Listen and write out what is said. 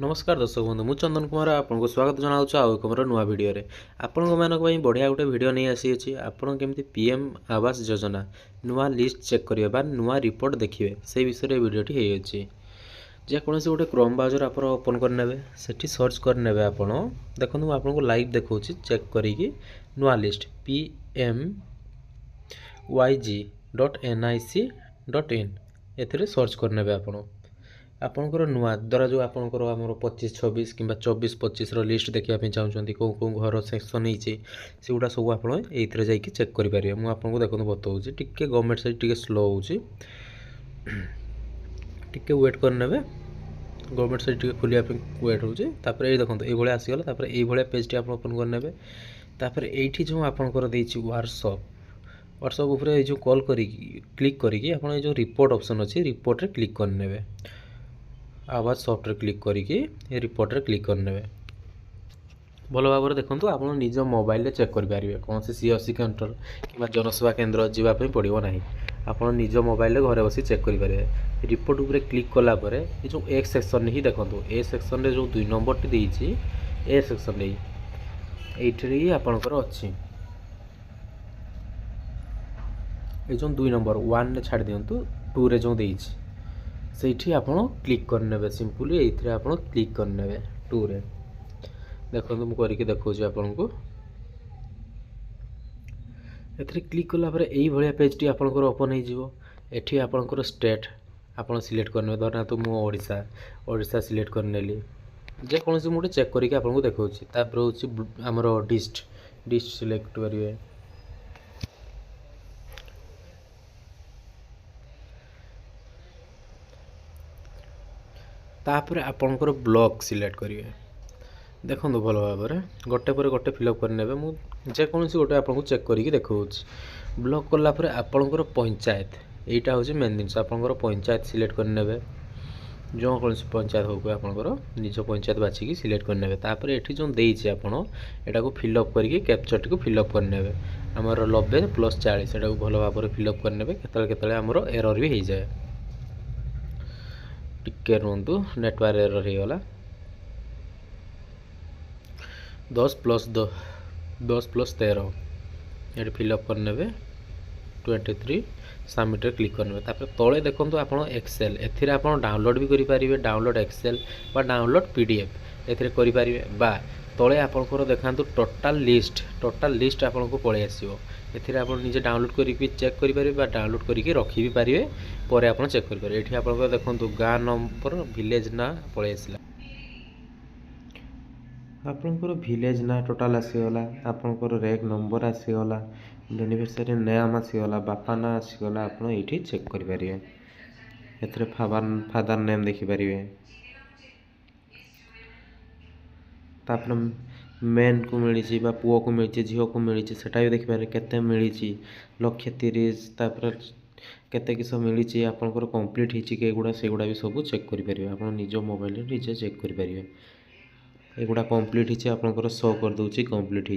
नमस्कार दर्शक बंधु मु चंदन कुमार आपको स्वागत जनाऊँ आउ एक नुआ भिडियो आपण मानी बढ़िया गोटे भिडियो नहीं आसी आपण केमती पीएम आवास योजना नुआ लिस्ट चेक करेंगे नुआ रिपोर्ट देखिए से विषय भिडियोटी होती जेकोसी गोटे क्रोम ब्राउजर आप ओपन करने से सर्च करने आपण देखो आपको लाइव देखा चेक करी नुआ लिस्ट pmyg.nic.in ए सर्च करने आपणकर नुआ द्वारा जो आपंकर आम 25-26 कि 24-25 लिस्ट देखा चाहते कौ कौ घर सेक्शन से गुड़ा सब आप चेक करेंगे मुझे देखो बताऊँ टी गवर्नमेंट साइड टी स्लो होटी वेट करने गवर्नमेंट साइड टी खोलिया वेट होपर ये देखो ये आसीगला ये पेज टी आप ओपन करने ये जो आपंकर व्हाट्सअप उपर जो कॉल कर क्लिक करी आप जो रिपोर्ट ऑप्शन अच्छी रिपोर्ट रे क्लिक करने आवाज सॉफ्टवेयर क्लिक करी रिपोर्ट रे क्लिक करने भल भाव देखो आप निज मोबाइल रे चेक करेंगे कौन से सीएससी काउंटर कि जनसेवा केन्द्र जावाई पड़ो ना आप निज मोबाइल रे घरे बसी चेक करेंगे रिपोर्ट उपर क्लिक कलापर ये जो एक सेक्शन ही देखो ए सेक्शन रे जो 2 नंबर टी देछि ए सेक्शन ये आपणकर अच्छी ये जो 2 नंबर 1 रे छाड़ दिंतु 2 रे जो देछि से आप क्लिक करने सिंपली ये आप क्लिक करने 2 रे देखो मुझे करके देखा आपन को ए क्लिक कलापर ये पेज टी आपंकर ओपन होठी आपंकर स्टेट आप सिलेक्ट करने धरना तो मुझे ओडिशा सिलेक्ट करने जेकोसी मुझे चेक करके आपको देखा हूँ आमर डिस्ट सिलेक्ट करेंगे तापर आपणकर ब्लॉक सिलेक्ट करेंगे देखो भल भाव गोटे पर गोटे फिलअप करने जेकोसी गोटे आपको चेक करके देखा ब्लॉक कलापर आपणकर पंचायत यहाँ हूँ मेन जिन आपंकर पंचायत सिलेक्ट करने जो कौन पंचायत हो आपंकर निज पंचायत बाछिकी सिलेक्ट करने तापर ये जो देती आपड़ यहाँ को फिलअप करके कैप्चर टी फिलअप करने आमर 90+40 यहाँ भल भाव फिलअप करने केतले आमर एरर भी हो जाए टिके रुहतु नेटवर्क एरर हो गला 10+13 ये फिलअप करने 23 सबमिट क्लिक करने तले देखो आप एक्सेल आप डाउनलोड भी करेंगे डाउनलोड एक्सेल बा डाउनलोड पीडीएफ ए करेंगे बा तले आपंकर देखा टोटाल लिस्ट आपको पलि आसो ए आप निजे डाउनलोड करके चेक करेंगे डाउनलोड करके रखी भी पारे पर आप चेक करेंगे ये आप देखो गाँ नंबर विलेज ना पलि आसला आपंकर विलेज ना टोटाल आसीगला आपंकर रेक नंबर आसीगला बेनिफिशियरी नेम आसीगला बापा ना आसीगला आप ये चेक करेंगे ए फादर नेम देखिपारे तापर मेन को मिली पुओ को मिली झील को मिली सेटा भी देखिपारे केते मिली 130 तापर केते किस मिली आपंकर कंप्लीट होगी एगुड़ा से भी सब चेक करेंगे आप निज मोबाइल निजे चेक करेंगे एगुड़ा कंप्लीट आपंकर शो कर दूसरी कंप्लीट हो